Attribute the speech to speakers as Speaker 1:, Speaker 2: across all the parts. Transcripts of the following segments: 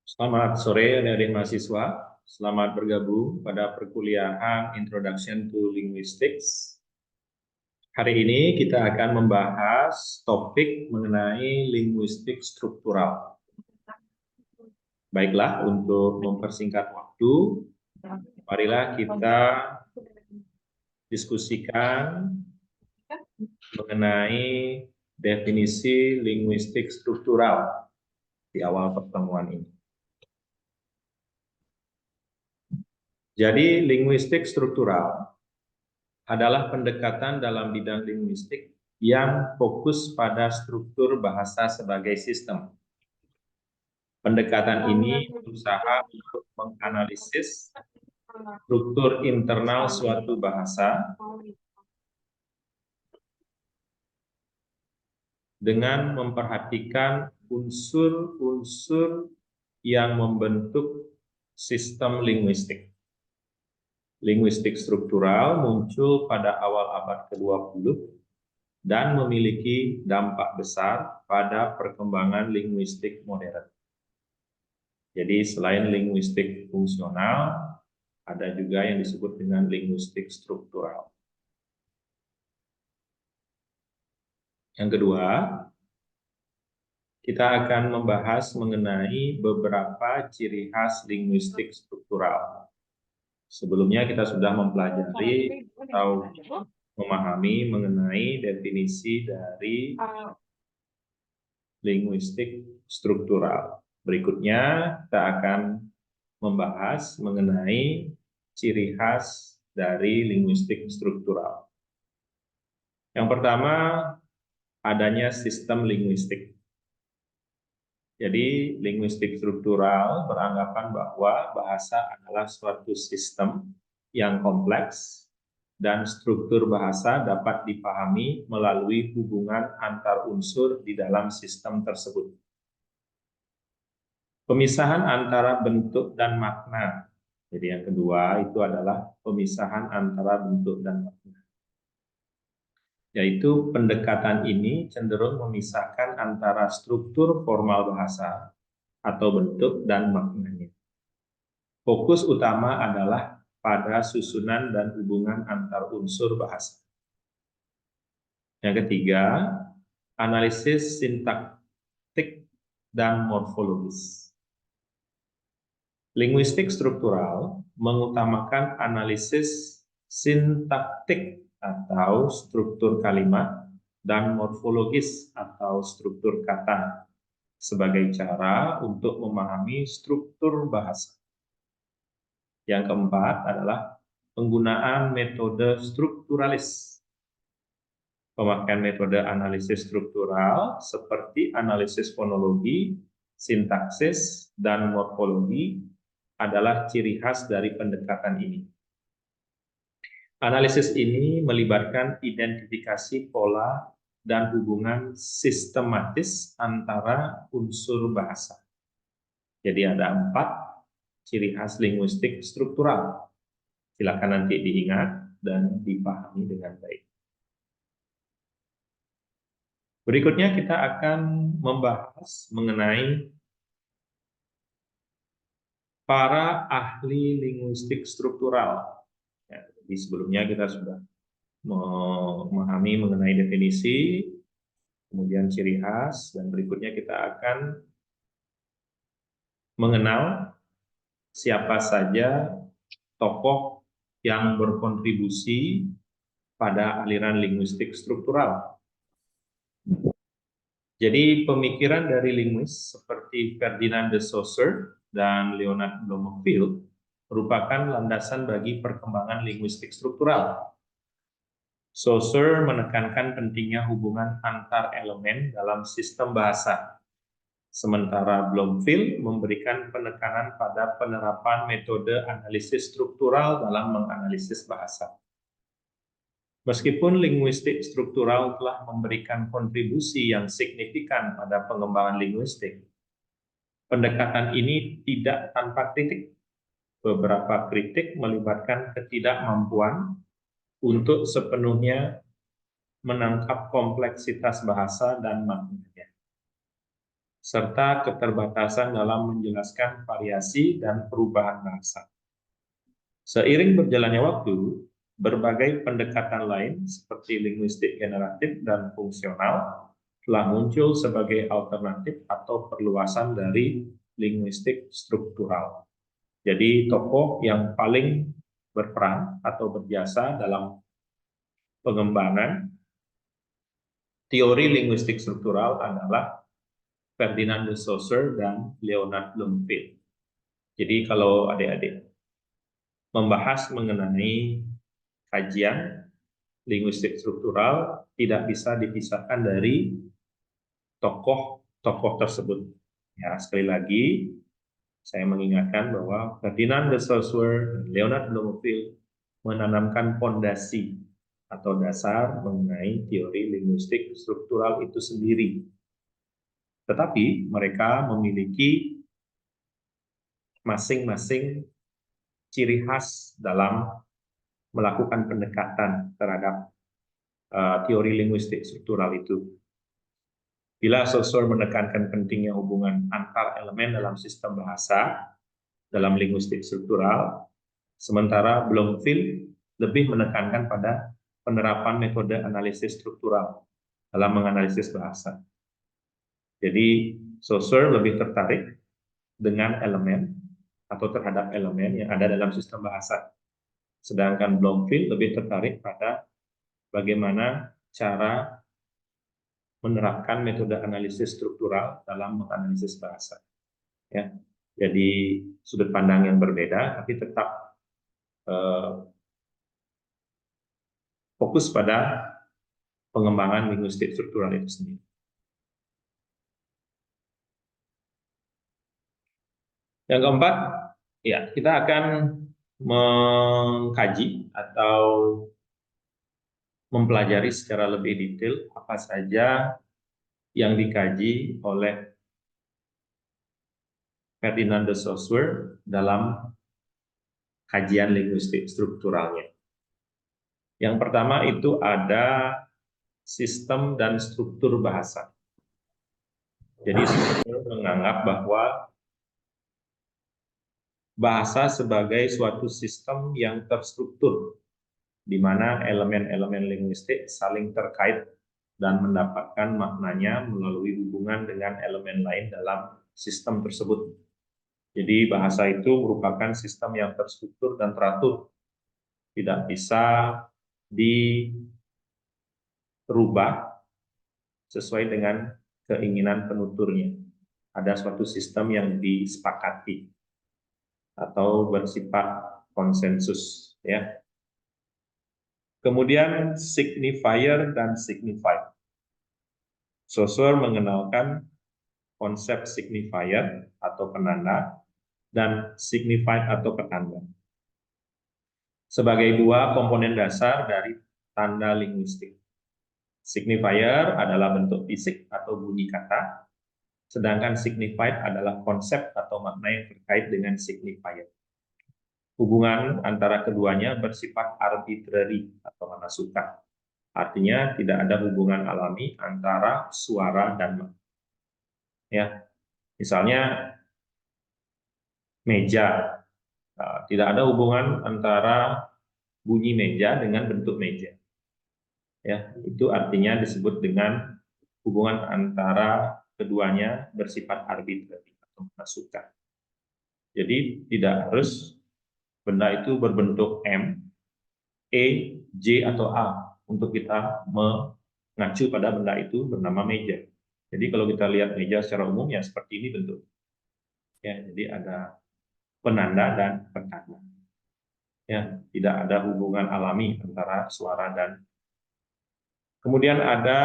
Speaker 1: Selamat sore adik-adik mahasiswa. Selamat bergabung pada perkuliahan Introduction to Linguistics. Hari ini kita akan membahas topik mengenai linguistik struktural. Baiklah, untuk mempersingkat waktu, marilah kita diskusikan mengenai definisi linguistik struktural di awal pertemuan ini. Jadi, linguistik struktural adalah pendekatan dalam bidang linguistik yang fokus pada struktur bahasa sebagai sistem. Pendekatan ini berusaha untuk menganalisis struktur internal suatu bahasa dengan memperhatikan unsur-unsur yang membentuk sistem linguistik. Linguistik struktural muncul pada awal abad ke-20 dan memiliki dampak besar pada perkembangan linguistik modern. Jadi selain linguistik fungsional, ada juga yang disebut dengan linguistik struktural. Yang kedua, kita akan membahas mengenai beberapa ciri khas linguistik struktural. Sebelumnya kita sudah mempelajari atau memahami mengenai definisi dari linguistik struktural. Berikutnya kita akan membahas mengenai ciri khas dari linguistik struktural. Yang pertama, adanya sistem linguistik. Jadi, linguistik struktural beranggapan bahwa bahasa adalah suatu sistem yang kompleks dan struktur bahasa dapat dipahami melalui hubungan antar unsur di dalam sistem tersebut. Pemisahan antara bentuk dan makna. Jadi yang kedua itu adalah pemisahan antara bentuk dan makna. Yaitu pendekatan ini cenderung memisahkan antara struktur formal bahasa atau bentuk dan maknanya. Fokus utama adalah pada susunan dan hubungan antar unsur bahasa. Yang ketiga, analisis sintaktik dan morfologis. Linguistik struktural mengutamakan analisis sintaktik atau struktur kalimat dan morfologis atau struktur kata sebagai cara untuk memahami struktur bahasa. Yang keempat adalah penggunaan metode strukturalis. Pemakaian metode analisis struktural seperti analisis fonologi, sintaksis, dan morfologi adalah ciri khas dari pendekatan ini. Analisis ini melibatkan identifikasi pola dan hubungan sistematis antara unsur bahasa. Jadi ada 4 ciri khas linguistik struktural. Silakan nanti diingat dan dipahami dengan baik. Berikutnya kita akan membahas mengenai para ahli linguistik struktural. Ya, jadi sebelumnya kita sudah memahami mengenai definisi, kemudian ciri khas, dan berikutnya kita akan mengenal siapa saja tokoh yang berkontribusi pada aliran linguistik struktural. Jadi pemikiran dari linguis seperti Ferdinand de Saussure dan Leonard Bloomfield merupakan landasan bagi perkembangan linguistik struktural. Saussure menekankan pentingnya hubungan antar elemen dalam sistem bahasa, sementara Bloomfield memberikan penekanan pada penerapan metode analisis struktural dalam menganalisis bahasa. Meskipun linguistik struktural telah memberikan kontribusi yang signifikan pada pengembangan linguistik, pendekatan ini tidak tanpa kritik. Beberapa kritik melibatkan ketidakmampuan untuk sepenuhnya menangkap kompleksitas bahasa dan maknanya. serta keterbatasan dalam menjelaskan variasi dan perubahan bahasa. Seiring berjalannya waktu, berbagai pendekatan lain seperti linguistik generatif dan fungsional telah muncul sebagai alternatif atau perluasan dari linguistik struktural. Jadi tokoh yang paling berperan atau berjasa dalam pengembangan teori linguistik struktural adalah Ferdinand de Saussure dan Leonard Bloomfield. Jadi kalau adik-adik membahas mengenai kajian linguistik struktural tidak bisa dipisahkan dari tokoh-tokoh tersebut. Ya, sekali lagi saya mengingatkan bahwa Ferdinand de Saussure dan Leonard Bloomfield menanamkan fondasi atau dasar mengenai teori linguistik struktural itu sendiri. Tetapi mereka memiliki masing-masing ciri khas dalam melakukan pendekatan terhadap teori linguistik struktural itu. Bila Saussure menekankan pentingnya hubungan antar elemen dalam sistem bahasa dalam linguistik struktural, sementara Bloomfield lebih menekankan pada penerapan metode analisis struktural dalam menganalisis bahasa. Jadi Saussure lebih tertarik dengan elemen atau terhadap elemen yang ada dalam sistem bahasa. Sedangkan Bloomfield lebih tertarik pada bagaimana cara menerapkan metode analisis struktural dalam menganalisis bahasa. Ya, jadi sudut pandang yang berbeda, tapi tetap fokus pada pengembangan linguistik struktural itu sendiri. Yang keempat, ya kita akan mengkaji atau mempelajari secara lebih detail apa saja yang dikaji oleh Ferdinand de Saussure dalam kajian linguistik strukturalnya. Yang pertama itu ada sistem dan struktur bahasa. Jadi Saussure menganggap bahwa bahasa sebagai suatu sistem yang terstruktur, di mana elemen-elemen linguistik saling terkait dan mendapatkan maknanya melalui hubungan dengan elemen lain dalam sistem tersebut. Jadi bahasa itu merupakan sistem yang terstruktur dan teratur, tidak bisa dirubah sesuai dengan keinginan penuturnya. Ada suatu sistem yang disepakati atau bersifat konsensus, ya. Kemudian signifier dan signified. Saussure mengenalkan konsep signifier atau penanda dan signified atau petanda sebagai dua komponen dasar dari tanda linguistik. Signifier adalah bentuk fisik atau bunyi kata, sedangkan signified adalah konsep atau makna yang terkait dengan signifier. Hubungan antara keduanya bersifat arbitrary atau mana suka. Artinya tidak ada hubungan alami antara suara dan makna. Ya, misalnya meja, tidak ada hubungan antara bunyi meja dengan bentuk meja. Ya, itu artinya disebut dengan hubungan antara keduanya bersifat arbitrary atau mana suka. Jadi tidak harus benda itu berbentuk M, E, J, atau A untuk kita mengacu pada benda itu bernama meja. Jadi kalau kita lihat meja secara umum ya seperti ini bentuk. Ya, jadi ada penanda dan petanda. Ya, tidak ada hubungan alami antara suara dan. Kemudian ada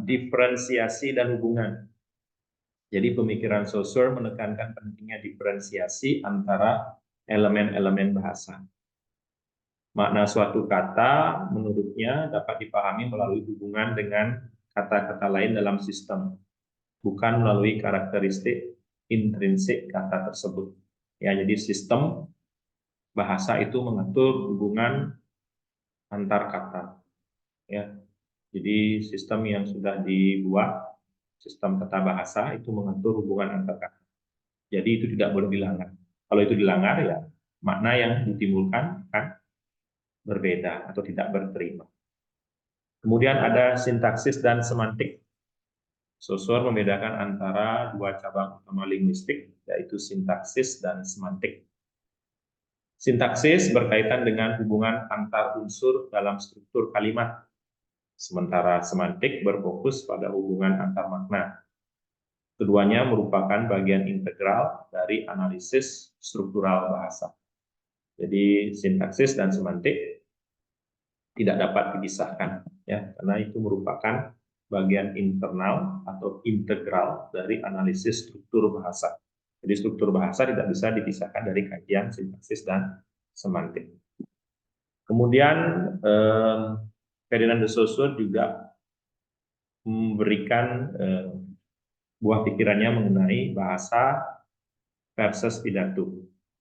Speaker 1: diferensiasi dan hubungan. Jadi pemikiran Saussure menekankan pentingnya diferensiasi antara elemen-elemen bahasa. Makna suatu kata menurutnya dapat dipahami melalui hubungan dengan kata-kata lain dalam sistem, bukan melalui karakteristik intrinsik kata tersebut. Ya, jadi sistem bahasa itu mengatur hubungan antar kata. Ya, jadi sistem yang sudah dibuat sistem tata bahasa itu mengatur hubungan antar kata. Jadi itu tidak boleh dilanggar. Kalau itu dilanggar, ya makna yang ditimbulkan akan berbeda atau tidak berterima. Kemudian ada sintaksis dan semantik. Saussure membedakan antara dua cabang utama linguistik, yaitu sintaksis dan semantik. Sintaksis berkaitan dengan hubungan antar unsur dalam struktur kalimat, sementara semantik berfokus pada hubungan antar makna. Keduanya merupakan bagian integral dari analisis struktural bahasa. Jadi sintaksis dan semantik tidak dapat dipisahkan, ya, karena itu merupakan bagian internal atau integral dari analisis struktur bahasa. Jadi struktur bahasa tidak bisa dipisahkan dari kajian sintaksis dan semantik. Kemudian Ferdinand de Saussure juga memberikan buah pikirannya mengenai bahasa versus pidato,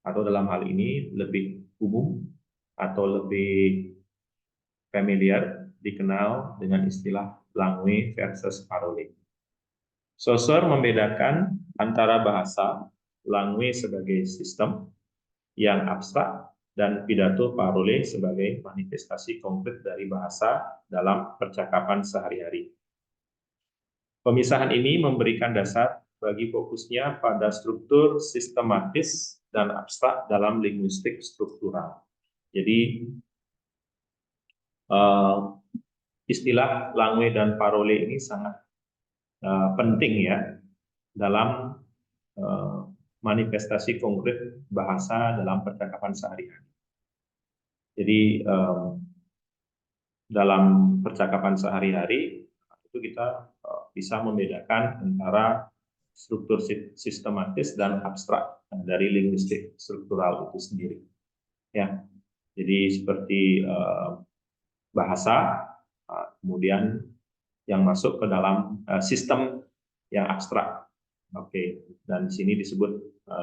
Speaker 1: atau dalam hal ini lebih umum atau lebih familiar dikenal dengan istilah langue versus parole. Saussure membedakan antara bahasa langue sebagai sistem yang abstrak dan pidato parole sebagai manifestasi konkret dari bahasa dalam percakapan sehari-hari. Pemisahan ini memberikan dasar bagi fokusnya pada struktur sistematis dan abstrak dalam linguistik struktural. Jadi istilah langue dan parole ini sangat penting ya dalam manifestasi konkret bahasa dalam percakapan sehari-hari. Jadi dalam percakapan sehari-hari itu kita bisa membedakan antara struktur sistematis dan abstrak dari linguistik struktural itu sendiri. Ya, jadi seperti bahasa, kemudian yang masuk ke dalam sistem yang abstrak. Oke, dan di sini disebut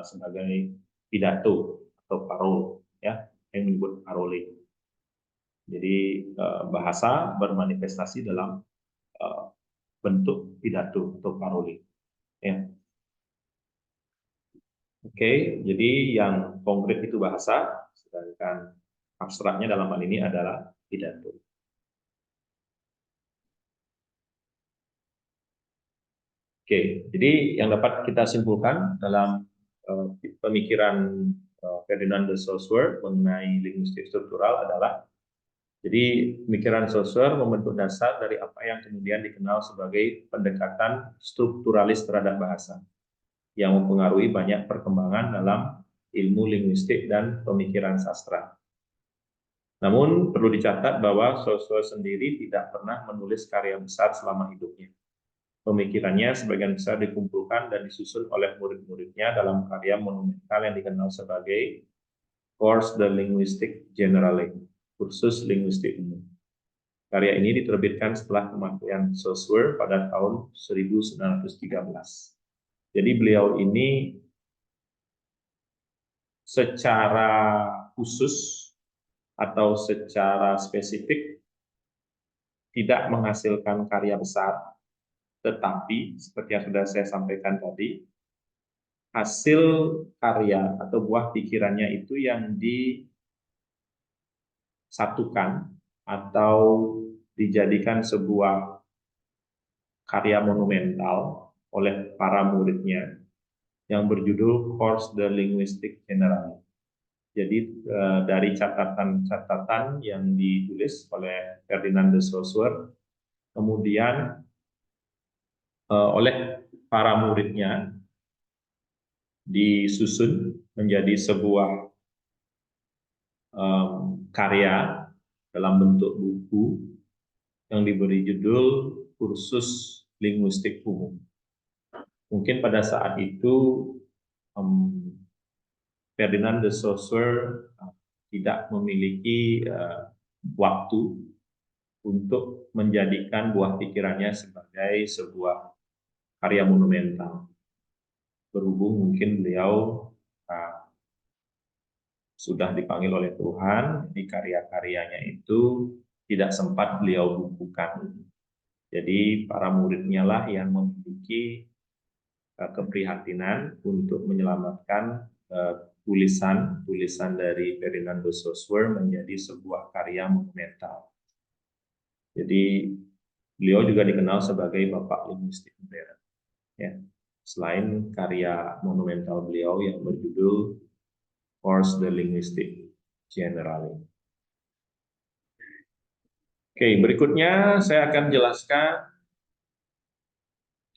Speaker 1: sebagai pidato atau parole, ya, yang menyebut parole. Jadi bahasa bermanifestasi dalam bentuk pidato atau parole. Ya. Oke, jadi yang konkret itu bahasa, sedangkan abstraknya dalam hal ini adalah pidato. Oke, jadi yang dapat kita simpulkan dalam pemikiran Ferdinand de Saussure mengenai linguistik struktural adalah, jadi pemikiran Saussure membentuk dasar dari apa yang kemudian dikenal sebagai pendekatan strukturalis terhadap bahasa, yang mempengaruhi banyak perkembangan dalam ilmu linguistik dan pemikiran sastra. Namun perlu dicatat bahwa Saussure sendiri tidak pernah menulis karya besar selama hidupnya. Pemikirannya sebagian besar dikumpulkan dan disusun oleh murid-muridnya dalam karya monumental yang dikenal sebagai Cours de linguistique générale, kursus linguistik umum. Karya ini diterbitkan setelah kematian Saussure pada tahun 1913. Jadi beliau ini secara khusus atau secara spesifik tidak menghasilkan karya besar, tetapi seperti yang sudah saya sampaikan tadi, hasil karya atau buah pikirannya itu yang disatukan atau dijadikan sebuah karya monumental oleh para muridnya yang berjudul Cours de linguistique générale. Jadi dari catatan-catatan yang ditulis oleh Ferdinand de Saussure, kemudian oleh para muridnya disusun menjadi sebuah karya dalam bentuk buku yang diberi judul Kursus Linguistik Umum. Mungkin pada saat itu Ferdinand de Saussure tidak memiliki waktu untuk menjadikan buah pikirannya sebagai sebuah karya monumental. Berhubung mungkin beliau sudah dipanggil oleh Tuhan, di karya-karyanya itu tidak sempat beliau bukukan. Jadi para muridnya lah yang memiliki keprihatinan untuk menyelamatkan tulisan dari Ferdinand de Saussure menjadi sebuah karya monumental. Jadi beliau juga dikenal sebagai bapak linguistik modern. Ya. Selain karya monumental beliau yang berjudul Cours de Linguistique Generale. Oke, berikutnya saya akan jelaskan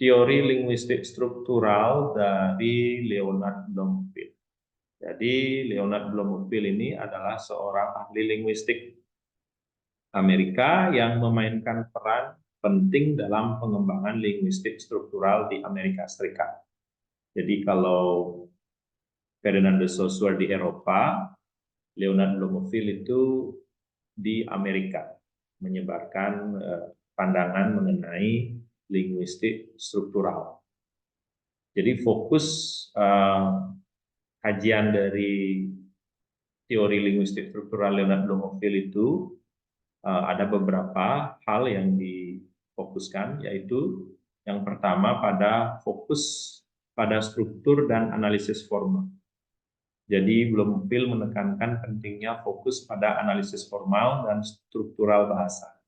Speaker 1: teori linguistik struktural dari Leonard Bloomfield. Jadi Leonard Bloomfield ini adalah seorang ahli linguistik Amerika yang memainkan peran penting dalam pengembangan linguistik struktural di Amerika Serikat. Jadi kalau Ferdinand de Saussure di Eropa, Leonard Bloomfield itu di Amerika menyebarkan pandangan mengenai linguistik struktural. Jadi fokus kajian dari teori linguistik struktural Leonard Bloomfield itu ada beberapa hal yang difokuskan, yaitu yang pertama pada fokus pada struktur dan analisis formal. Jadi Bloomfield menekankan pentingnya fokus pada analisis formal dan struktural bahasa.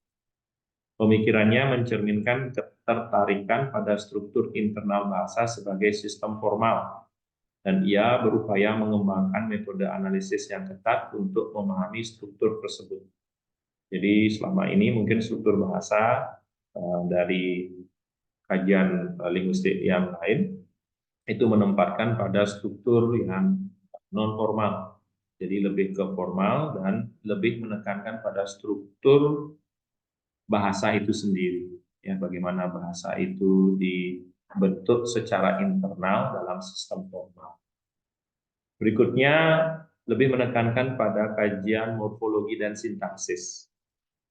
Speaker 1: Pemikirannya mencerminkan ketertarikan pada struktur internal bahasa sebagai sistem formal, dan ia berupaya mengembangkan metode analisis yang ketat untuk memahami struktur tersebut. Jadi selama ini mungkin struktur bahasa dari kajian linguistik yang lain itu menempatkan pada struktur yang non formal, jadi lebih ke formal dan lebih menekankan pada struktur bahasa itu sendiri, ya, bagaimana bahasa itu dibentuk secara internal dalam sistem formal. Berikutnya lebih menekankan pada kajian morfologi dan sintaksis.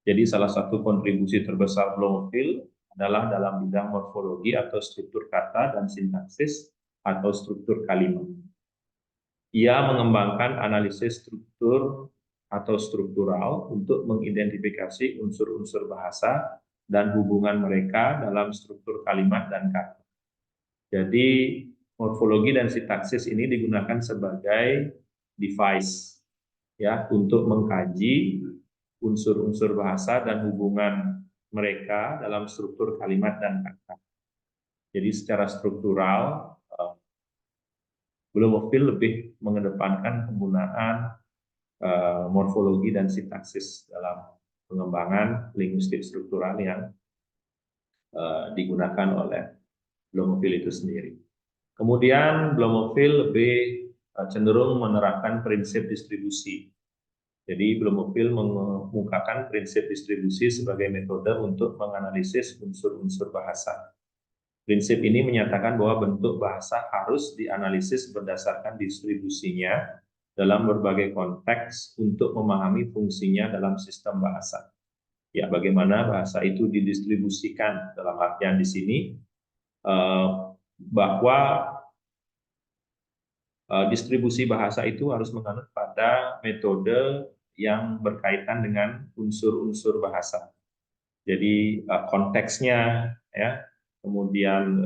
Speaker 1: Jadi salah satu kontribusi terbesar Bloomfield adalah dalam bidang morfologi atau struktur kata dan sintaksis atau struktur kalimat. Ia mengembangkan analisis struktur atau struktural untuk mengidentifikasi unsur-unsur bahasa dan hubungan mereka dalam struktur kalimat dan kata. Jadi morfologi dan sintaksis ini digunakan sebagai device ya untuk mengkaji unsur-unsur bahasa dan hubungan mereka dalam struktur kalimat dan kata. Jadi secara struktural Bloomfield lebih mengedepankan penggunaan morfologi dan sintaksis dalam pengembangan linguistik struktural yang digunakan oleh Bloomfield itu sendiri. Kemudian Bloomfield lebih cenderung menerapkan prinsip distribusi. Jadi Bloomfield mengemukakan prinsip distribusi sebagai metode untuk menganalisis unsur-unsur bahasa. Prinsip ini menyatakan bahwa bentuk bahasa harus dianalisis berdasarkan distribusinya dalam berbagai konteks untuk memahami fungsinya dalam sistem bahasa. Ya, bagaimana bahasa itu didistribusikan dalam artian di sini bahwa distribusi bahasa itu harus menganut pada metode yang berkaitan dengan unsur-unsur bahasa. Jadi konteksnya, ya, kemudian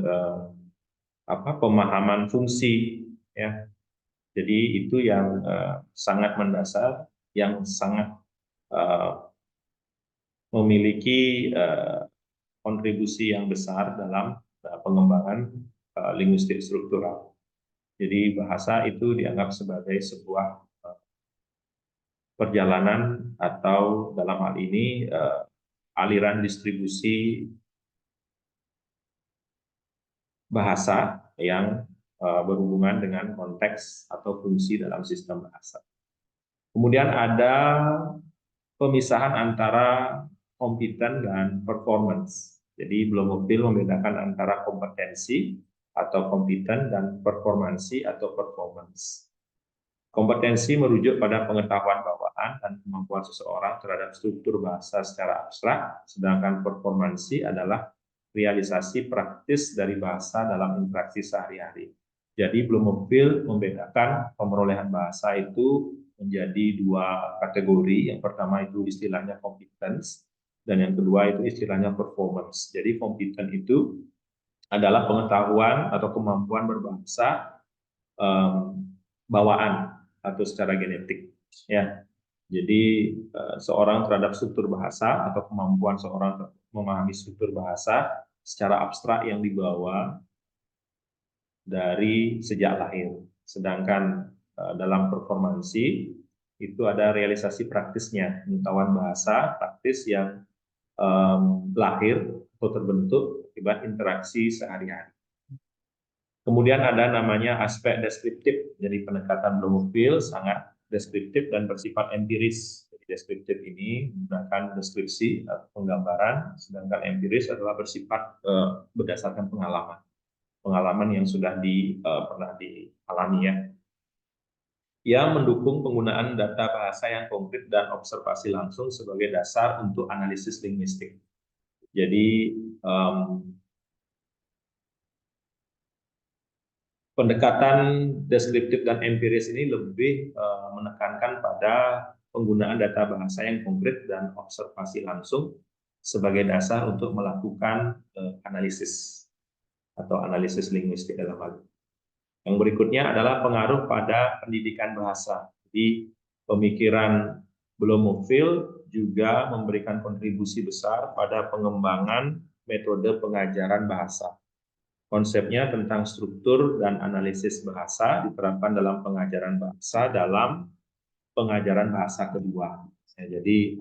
Speaker 1: pemahaman fungsi, ya. Jadi itu yang sangat mendasar, yang sangat memiliki kontribusi yang besar dalam pengembangan linguistik struktural. Jadi bahasa itu dianggap sebagai sebuah perjalanan atau dalam hal ini aliran distribusi bahasa yang berhubungan dengan konteks atau fungsi dalam sistem bahasa. Kemudian ada pemisahan antara kompeten dan performance. Jadi Bloomfield membedakan antara kompetensi atau kompeten dan performansi atau performance. Kompetensi merujuk pada pengetahuan bawaan dan kemampuan seseorang terhadap struktur bahasa secara abstrak, sedangkan performansi adalah realisasi praktis dari bahasa dalam interaksi sehari-hari. Jadi Bloomfield membedakan pemerolehan bahasa itu menjadi dua kategori. Yang pertama itu istilahnya competence, dan yang kedua itu istilahnya performance. Jadi kompeten itu adalah pengetahuan atau kemampuan berbahasa bawaan atau secara genetik, ya. Jadi seorang terhadap struktur bahasa atau kemampuan seorang memahami struktur bahasa secara abstrak yang dibawa dari sejak lahir. Sedangkan dalam performansi itu ada realisasi praktisnya, pengetahuan bahasa praktis yang lahir atau terbentuk akibat interaksi sehari-hari. Kemudian ada namanya aspek deskriptif. Jadi pendekatan Bloomfield sangat deskriptif dan bersifat empiris. Jadi deskriptif ini menggunakan deskripsi atau penggambaran, sedangkan empiris adalah bersifat berdasarkan pengalaman. Pengalaman yang sudah pernah dialami, ya. Ia mendukung penggunaan data bahasa yang konkret dan observasi langsung sebagai dasar untuk analisis linguistik. Jadi pendekatan deskriptif dan empiris ini lebih menekankan pada penggunaan data bahasa yang konkret dan observasi langsung sebagai dasar untuk melakukan analisis atau analisis linguistik dalam hal ini. Yang berikutnya adalah pengaruh pada pendidikan bahasa. Jadi pemikiran Bloomfield juga memberikan kontribusi besar pada pengembangan metode pengajaran bahasa. Konsepnya tentang struktur dan analisis bahasa diterapkan dalam pengajaran bahasa dalam pengajaran bahasa kedua. Ya, jadi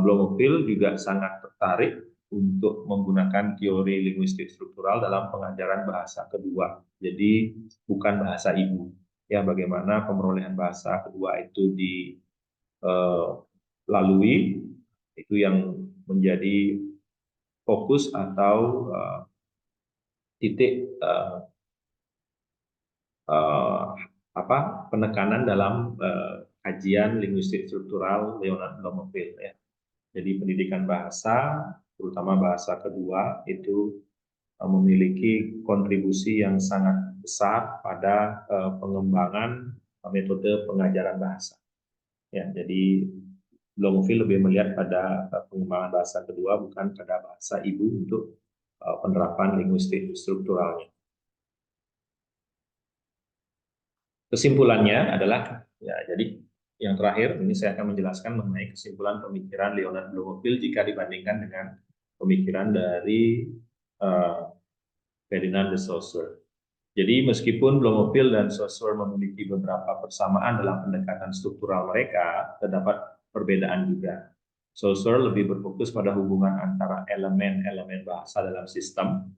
Speaker 1: Bloomfield juga sangat tertarik untuk menggunakan teori linguistik struktural dalam pengajaran bahasa kedua. Jadi bukan bahasa ibu. Ya, bagaimana pemerolehan bahasa kedua itu dilalui, itu yang menjadi fokus atau titik penekanan dalam kajian linguistik struktural Leonard Bloomfield, ya. Jadi pendidikan bahasa, terutama bahasa kedua, itu memiliki kontribusi yang sangat besar pada pengembangan metode pengajaran bahasa. Ya, jadi Bloomfield lebih melihat pada pengembangan bahasa kedua bukan pada bahasa ibu untuk penerapan linguistik strukturalnya. Kesimpulannya adalah, ya, jadi yang terakhir ini saya akan menjelaskan mengenai kesimpulan pemikiran Leonard Bloomfield jika dibandingkan dengan pemikiran dari Ferdinand de Saussure. Jadi meskipun Bloomfield dan Saussure memiliki beberapa persamaan dalam pendekatan struktural mereka, terdapat perbedaan juga. Saussure lebih berfokus pada hubungan antara elemen-elemen bahasa dalam sistem,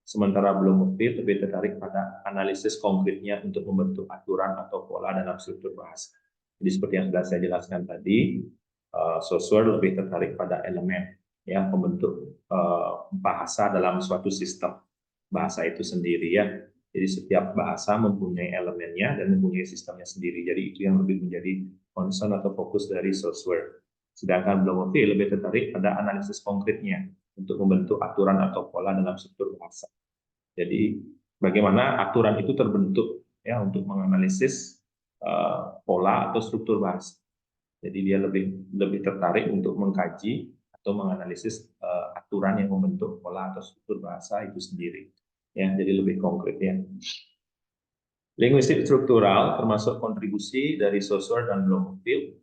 Speaker 1: sementara Bloomfield lebih tertarik pada analisis konkretnya untuk membentuk aturan atau pola dalam struktur bahasa. Jadi seperti yang sudah saya jelaskan tadi, Saussure lebih tertarik pada elemen yang membentuk bahasa dalam suatu sistem bahasa itu sendiri, ya. Jadi setiap bahasa mempunyai elemennya dan mempunyai sistemnya sendiri. Jadi itu yang lebih menjadi concern atau fokus dari Saussure. Sedangkan Bloomfield lebih tertarik pada analisis konkretnya untuk membentuk aturan atau pola dalam struktur bahasa. Jadi bagaimana aturan itu terbentuk, ya, untuk menganalisis pola atau struktur bahasa. Jadi dia lebih tertarik untuk mengkaji atau menganalisis aturan yang membentuk pola atau struktur bahasa itu sendiri. Ya, jadi lebih konkret, ya. Linguistik struktural termasuk kontribusi dari Saussure dan Bloomfield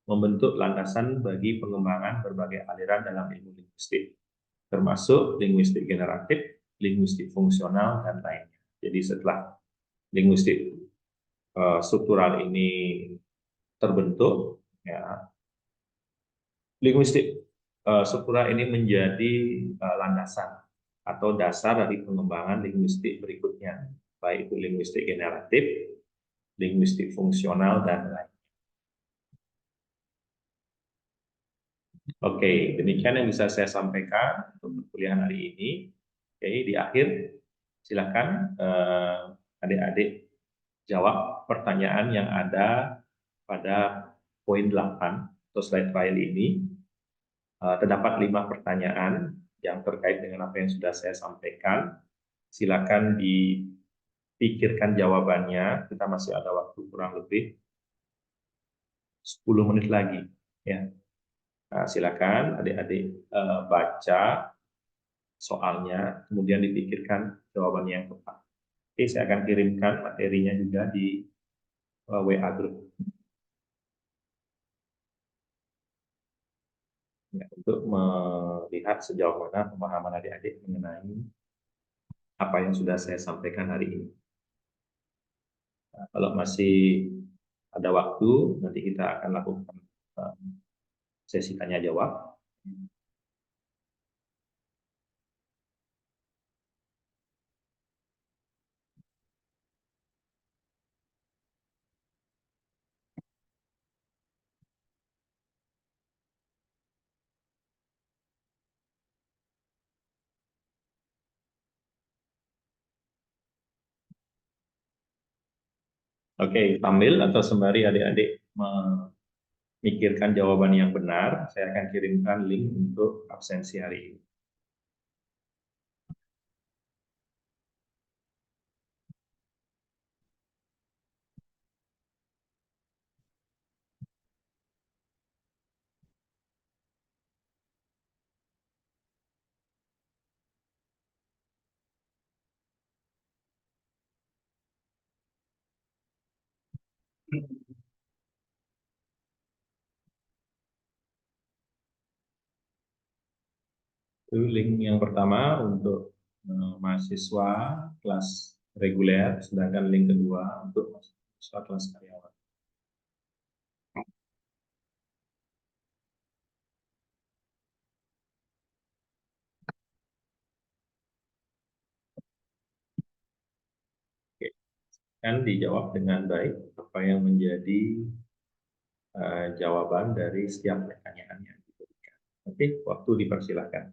Speaker 1: membentuk landasan bagi pengembangan berbagai aliran dalam ilmu linguistik, termasuk linguistik generatif, linguistik fungsional, dan lainnya. Jadi setelah linguistik struktural ini terbentuk, ya, linguistik struktural ini menjadi landasan atau dasar dari pengembangan linguistik berikutnya, baik itu linguistik generatif, linguistik fungsional, dan lain. Oke, demikian yang bisa saya sampaikan untuk perkuliahan hari ini. Oke, di akhir silakan adik-adik jawab pertanyaan yang ada pada poin 8 atau slide file ini. Terdapat 5 pertanyaan yang terkait dengan apa yang sudah saya sampaikan. Silakan dipikirkan jawabannya. Kita masih ada waktu kurang lebih 10 menit lagi, ya. Nah, silakan adik-adik baca soalnya, kemudian dipikirkan jawaban yang tepat. Oke, saya akan kirimkan materinya juga di WA Group ya, untuk melihat sejauh mana pemahaman adik-adik mengenai apa yang sudah saya sampaikan hari ini. Nah, kalau masih ada waktu, nanti kita akan lakukan eh, sesi tanya jawab. Oke, sambil atau sembari adik-adik memikirkan jawaban yang benar, saya akan kirimkan link untuk absensi hari ini. Itu link yang pertama untuk mahasiswa kelas reguler, sedangkan link kedua untuk mahasiswa kelas karyawan. Oke, kan dijawab dengan baik apa yang menjadi jawaban dari setiap pertanyaan yang diberikan. Oke, waktu dipersilahkan.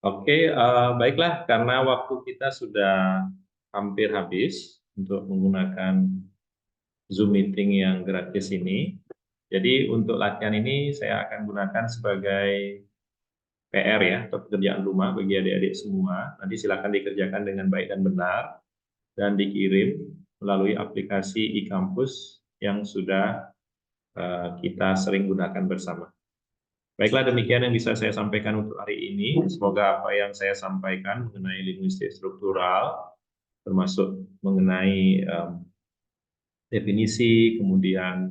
Speaker 1: Oke, baiklah, karena waktu kita sudah hampir habis untuk menggunakan Zoom meeting yang gratis ini. Jadi untuk latihan ini saya akan gunakan sebagai PR ya, atau pekerjaan rumah bagi adik-adik semua. Nanti silakan dikerjakan dengan baik dan benar dan dikirim melalui aplikasi e-kampus yang sudah kita sering gunakan bersama. Baiklah, demikian yang bisa saya sampaikan untuk hari ini. Semoga apa yang saya sampaikan mengenai linguistik struktural, termasuk mengenai definisi, kemudian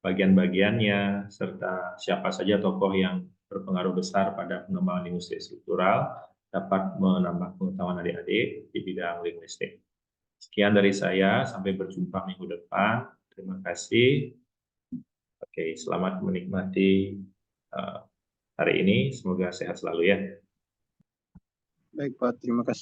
Speaker 1: bagian-bagiannya, serta siapa saja tokoh yang berpengaruh besar pada pengembangan linguistik struktural, dapat menambah pengetahuan adik-adik di bidang linguistik. Sekian dari saya, sampai berjumpa minggu depan. Terima kasih. Oke, selamat menikmati hari ini. Semoga sehat selalu ya.
Speaker 2: Baik Pak, terima kasih.